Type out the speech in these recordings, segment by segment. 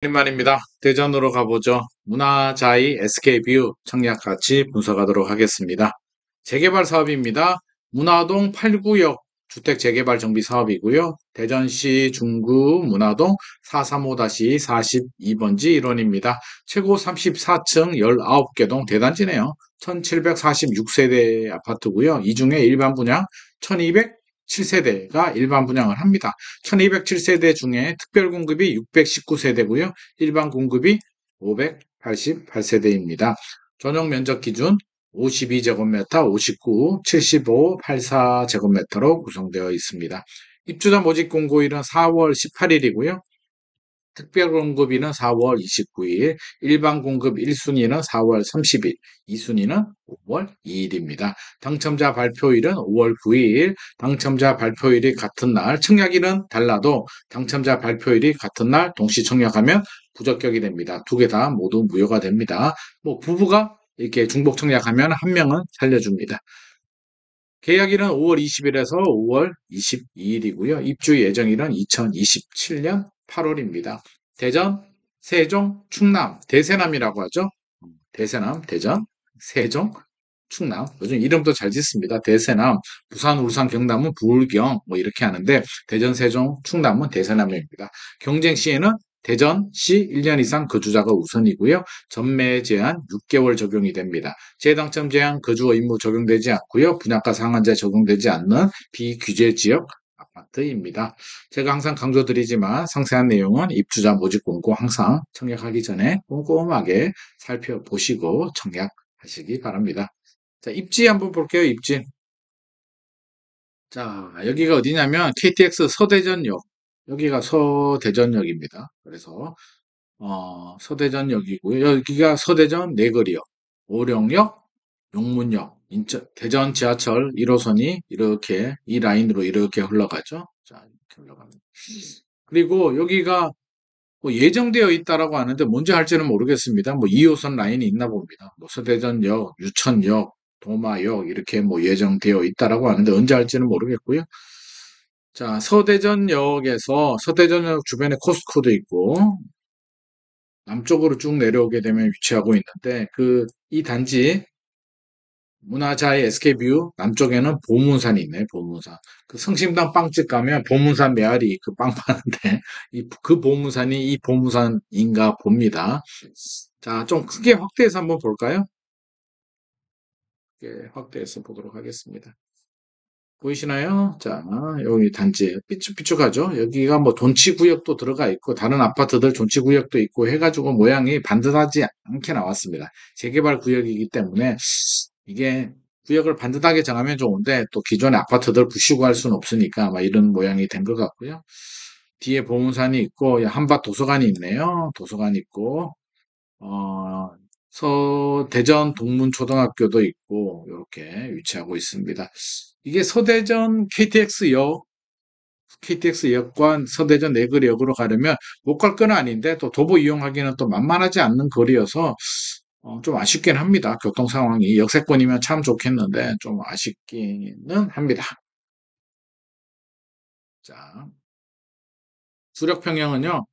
오랜만입니다. 대전으로 가보죠. 문화자이 SK뷰 청약 같이 분석하도록 하겠습니다. 재개발 사업입니다. 문화동 8구역 주택 재개발 정비 사업이고요. 대전시 중구 문화동 435-42번지 1원입니다. 최고 34층 19개 동 대단지네요. 1746세대 아파트고요. 이 중에 일반 분양 1207세대가 일반 분양을 합니다. 1207세대 중에 특별 공급이 619세대고요. 일반 공급이 588세대입니다. 전용 면적 기준 52제곱미터, 59, 75, 84제곱미터로 구성되어 있습니다. 입주자 모집 공고일은 4월 18일이고요. 특별 공급일은 4월 29일, 일반 공급 1순위는 4월 30일, 2순위는 5월 2일입니다. 당첨자 발표일은 5월 9일, 당첨자 발표일이 같은 날, 청약일은 달라도 당첨자 발표일이 같은 날 동시 청약하면 부적격이 됩니다. 두 개 다 모두 무효가 됩니다. 뭐 부부가 이렇게 중복 청약하면 한 명은 살려줍니다. 계약일은 5월 20일에서 5월 22일이고요. 입주 예정일은 2027년 8월입니다. 대전, 세종, 충남, 대세남이라고 하죠. 대세남, 대전, 세종, 충남. 요즘 이름도 잘 짓습니다. 대세남, 부산, 울산, 경남은 부울경 뭐 이렇게 하는데 대전, 세종, 충남은 대세남입니다. 경쟁 시에는 대전시 1년 이상 거주자가 우선이고요. 전매 제한 6개월 적용이 됩니다. 재당첨 제한 거주 의무 적용되지 않고요. 분양가 상한제 적용되지 않는 비규제 지역 아파트입니다. 제가 항상 강조드리지만 상세한 내용은 입주자 모집 공고 항상 청약하기 전에 꼼꼼하게 살펴보시고 청약하시기 바랍니다. 자, 입지 한번 볼게요. 입지. 자, 여기가 어디냐면 KTX 서대전역. 여기가 서대전역입니다. 그래서 서대전역이고요. 여기가 서대전 내거리역, 오령역, 용문역, 대전 지하철 1호선이 이렇게 이 라인으로 이렇게 흘러가죠. 자, 이렇게 흘러갑니다. 그리고 여기가 뭐 예정되어 있다라고 하는데 뭔지 할지는 모르겠습니다. 뭐 2호선 라인이 있나 봅니다. 뭐 서대전역, 유천역, 도마역 이렇게 뭐 예정되어 있다라고 하는데 언제 할지는 모르겠고요. 자, 서대전역 주변에 코스트코도 있고 남쪽으로 쭉 내려오게 되면 위치하고 있는데 이 단지 문화자의 SK뷰 남쪽에는 보문산이 있네. 보문산. 그 성심당 빵집 가면 보문산 메아리 그 빵 파는데 그 보문산이 이 보문산인가 봅니다. 자, 좀 크게 확대해서 한번 볼까요? 크게 확대해서 보도록 하겠습니다. 보이시나요? 자, 여기 단지 삐쭉삐쭉하죠? 여기가 뭐 돈치구역도 들어가 있고 다른 아파트들 돈치구역도 있고 해가지고 모양이 반듯하지 않게 나왔습니다. 재개발 구역이기 때문에 이게 구역을 반듯하게 정하면 좋은데 또 기존의 아파트들 부시고 할 수는 없으니까 막 이런 모양이 된 것 같고요. 뒤에 보문산이 있고 한밭 도서관이 있네요. 도서관 있고 어, 대전 동문초등학교도 있고 이렇게 위치하고 있습니다. 이게 서대전 KTX역과 서대전 내거리역으로 가려면 못 갈 건 아닌데 또 도보 이용하기는 또 만만하지 않는 거리여서 좀 아쉽긴 합니다. 교통 상황이 역세권이면 참 좋겠는데 좀 아쉽기는 합니다. 자, 주력 평형은요.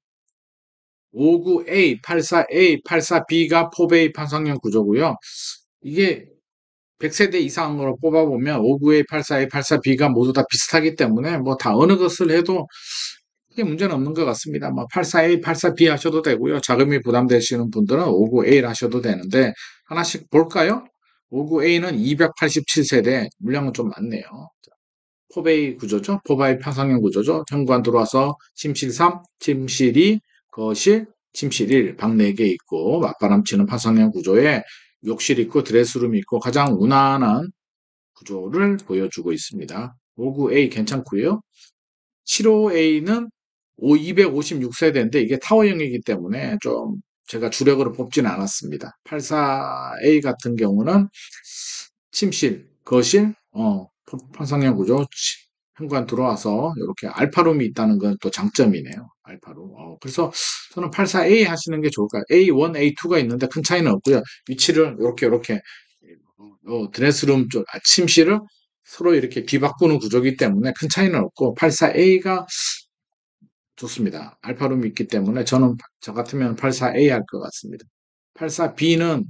59A, 84A, 84B가 포베이 판상형 구조고요. 이게 100세대 이상으로 뽑아보면 59A, 84A, 84B가 모두 다 비슷하기 때문에 뭐 다 어느 것을 해도 크게 문제는 없는 것 같습니다. 뭐 84A, 84B 하셔도 되고요. 자금이 부담되시는 분들은 59A를 하셔도 되는데 하나씩 볼까요? 59A는 287세대, 물량은 좀 많네요. 포베이 구조죠. 포바이 파상형 구조죠. 현관 들어와서 침실 3, 침실 2, 거실, 침실 1, 방 4개 있고 맞바람 치는 파상형 구조에 욕실 있고 드레스룸 있고 가장 무난한 구조를 보여주고 있습니다. 59A 괜찮고요. 75A는 256세대인데 이게 타워형이기 때문에 좀 제가 주력으로 뽑지는 않았습니다. 84A 같은 경우는 침실, 거실, 판상형 구조, 현관 들어와서 이렇게 알파룸이 있다는 건 또 장점이네요. 알파룸. 그래서 저는 84A 하시는 게 좋을까요? A1, A2가 있는데 큰 차이는 없고요. 위치를 이렇게 드레스룸 쪽, 침실을 서로 이렇게 뒤바꾸는 구조이기 때문에 큰 차이는 없고 84A가 좋습니다. 알파룸이 있기 때문에 저는 저 같으면 84A 할 것 같습니다. 84B는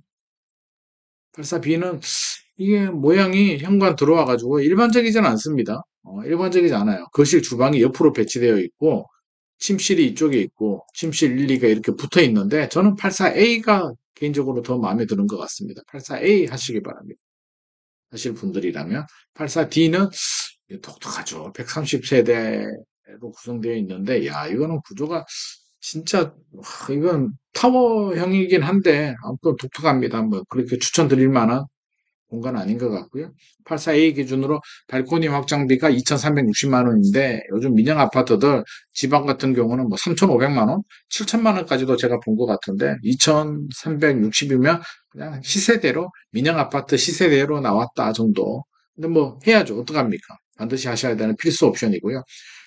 이게 모양이 현관 들어와가지고 일반적이진 않습니다. 일반적이지 않아요. 거실 주방이 옆으로 배치되어 있고 침실이 이쪽에 있고 침실 1, 2가 이렇게 붙어 있는데 저는 84A가 개인적으로 더 마음에 드는 것 같습니다. 84A 하시기 바랍니다. 하실 분들이라면 84D는 독특하죠. 130세대로 구성되어 있는데 야 이거는 구조가 진짜 이건 타워형이긴 한데 아무튼 독특합니다. 뭐 그렇게 추천드릴 만한 공간 아닌 것 같고요. 84A 기준으로 발코니 확장비가 2,360만 원인데 요즘 민영 아파트들 지방 같은 경우는 뭐 3,500만 원, 7천만 원까지도 제가 본 것 같은데 2,360이면 그냥 시세대로 민영 아파트 시세대로 나왔다 정도. 근데 뭐 해야죠. 어떡합니까? 반드시 하셔야 되는 필수 옵션이고요.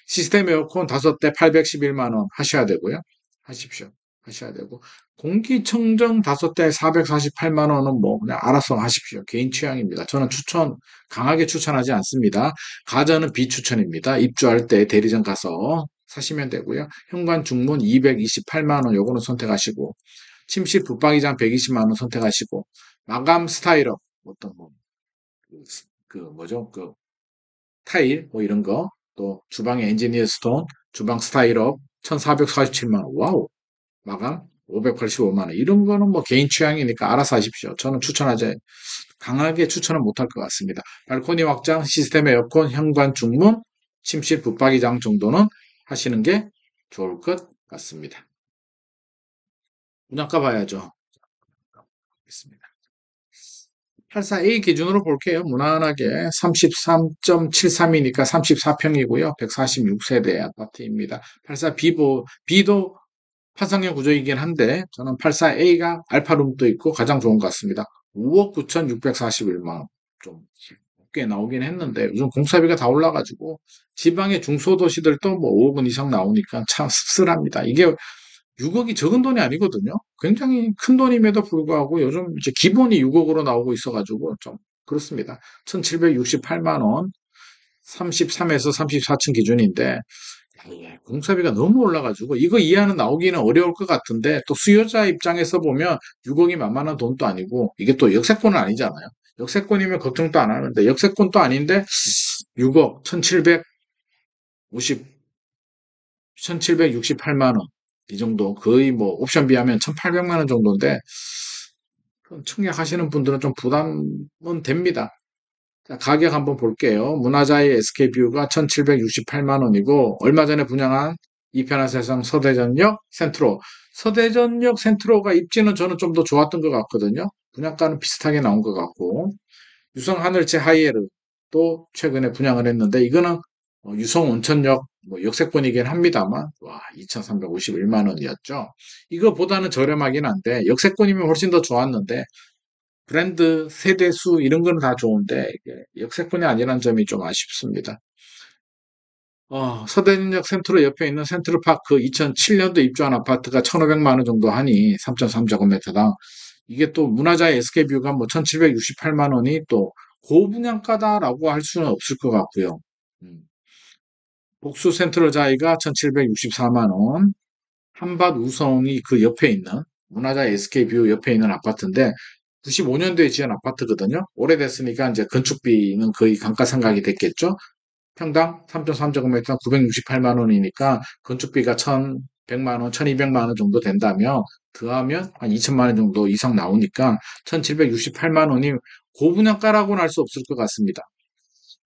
시스템 에어컨 5대 811만 원 하셔야 되고요. 하십시오. 하셔야 되고 공기청정 5대 448만 원은 뭐 그냥 알아서 하십시오. 개인 취향입니다. 저는 강하게 추천하지 않습니다. 가전은 비추천입니다. 입주할 때 대리점 가서 사시면 되고요. 현관 중문 228만 원 요거는 선택하시고 침실 붙박이장 120만 원 선택하시고 마감 스타일업 어떤 뭐 뭐죠? 그 타일 뭐 이런 거 또 주방의 엔지니어 스톤 주방 스타일업 1447만 원. 와우. 마감 585만 원. 이런 거는 뭐 개인 취향이니까 알아서 하십시오. 저는 강하게 추천은 못할 것 같습니다. 발코니 확장, 시스템 에어컨, 현관 중문, 침실 붙박이장 정도는 하시는 게 좋을 것 같습니다. 분양가 봐야죠. 있습니다. 84A 기준으로 볼게요. 무난하게 33.73이니까 34평이고요. 146세대 아파트입니다. 84B도 파상형 구조이긴 한데 저는 84A가 알파룸도 있고 가장 좋은 것 같습니다. 5억 9,641만 원. 좀 꽤 나오긴 했는데 요즘 공사비가 다 올라가지고 지방의 중소도시들도 뭐 5억 원 이상 나오니까 참 씁쓸합니다. 이게 6억이 적은 돈이 아니거든요. 굉장히 큰 돈임에도 불구하고 요즘 이제 기본이 6억으로 나오고 있어가지고 좀 그렇습니다. 1,768만 원, 33에서 34층 기준인데 예, 공사비가 너무 올라가지고 이거 이하는 나오기는 어려울 것 같은데 또 수요자 입장에서 보면 6억이 만만한 돈도 아니고 이게 또 역세권은 아니잖아요. 역세권이면 걱정도 안 하는데 역세권도 아닌데 6억 1750 1768만 원 이 정도 거의 뭐 옵션 비하면 1800만 원 정도인데 청약하시는 분들은 좀 부담은 됩니다. 자, 가격 한번 볼게요. 문화자의 SK뷰가 1768만 원이고 얼마 전에 분양한 이편한 세상 서대전역 센트로 서대전역 센트로가 입지는 저는 좀 더 좋았던 것 같거든요. 분양가는 비슷하게 나온 것 같고 유성 하늘채 하이에르도 최근에 분양을 했는데 이거는 유성 온천역 뭐 역세권이긴 합니다만 와 2,351만 원이었죠. 이거보다는 저렴하긴 한데 역세권이면 훨씬 더 좋았는데 브랜드 세대수 이런 거는 다 좋은데 이게 역세권이 아니라는 점이 좀 아쉽습니다. 서대문역 센트로 옆에 있는 센트럴파크 2007년도 입주한 아파트가 1,500만 원 정도 하니 3.3제곱미터당 이게 또 문화자의 SK뷰가 뭐 1,768만 원이 또 고분양가다라고 할 수는 없을 것 같고요. 음. 복수 센트럴 자이가 1,764만 원, 한밭 우성이 그 옆에 있는 문화자 SK뷰 옆에 있는 아파트인데 95년도에 지은 아파트거든요. 오래됐으니까 이제 건축비는 거의 감가상각이 됐겠죠. 평당 3.3제곱미터 968만 원이니까 건축비가 1,100만 원, 1,200만 원 정도 된다면 더하면 한 2천만 원 정도 이상 나오니까 1,768만 원이 고분양가라고는 할 수 없을 것 같습니다.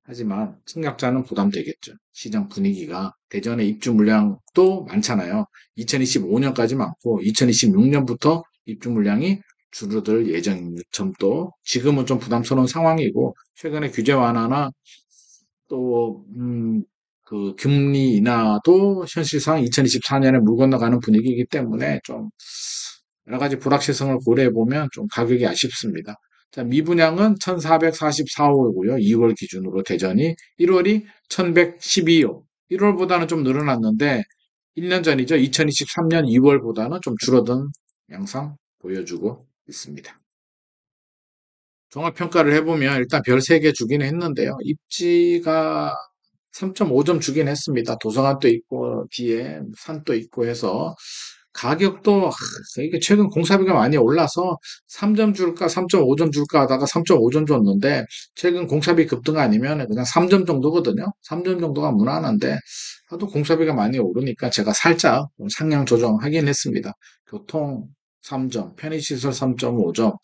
하지만 청약자는 부담되겠죠. 시장 분위기가 대전의 입주 물량도 많잖아요. 2025년까지 많고 2026년부터 입주 물량이 줄어들 예정인 점도 지금은 좀 부담스러운 상황이고 최근에 규제 완화나 또 그 금리 인하도 현실상 2024년에 물 건너가는 분위기이기 때문에 좀 여러 가지 불확실성을 고려해 보면 좀 가격이 아쉽습니다. 자, 미분양은 1,444호고요. 2월 기준으로 대전이 1월이 1,112호. 1월보다는 좀 늘어났는데 1년 전이죠. 2023년 2월보다는 좀 줄어든 양상 보여주고 있습니다. 종합평가를 해보면 일단 별 3개 주긴 했는데요. 입지가 3.5점 주긴 했습니다. 도서관도 있고 뒤에 산도 있고 해서 가격도 이게 최근 공사비가 많이 올라서 3점 줄까 3.5점 줄까 하다가 3.5점 줬는데 최근 공사비 급등 아니면 그냥 3점 정도거든요. 3점 정도가 무난한데 하도 공사비가 많이 오르니까 제가 살짝 상향 조정하긴 했습니다. 교통 3점, 편의시설 3.5점.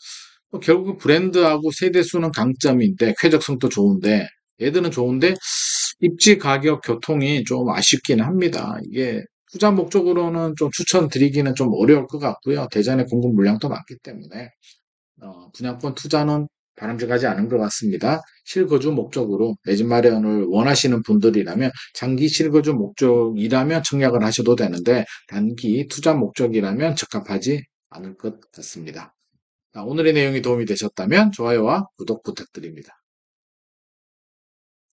결국 브랜드하고 세대수는 강점인데 쾌적성도 좋은데 얘들은 좋은데 입지 가격 교통이 좀 아쉽긴 합니다. 이게 투자 목적으로는 좀 추천드리기는 좀 어려울 것 같고요. 대전에 공급 물량도 많기 때문에 분양권 투자는 바람직하지 않은 것 같습니다. 실거주 목적으로 내 집 마련을 원하시는 분들이라면 장기 실거주 목적이라면 청약을 하셔도 되는데 단기 투자 목적이라면 적합하지 않을 것 같습니다. 오늘의 내용이 도움이 되셨다면 좋아요와 구독 부탁드립니다.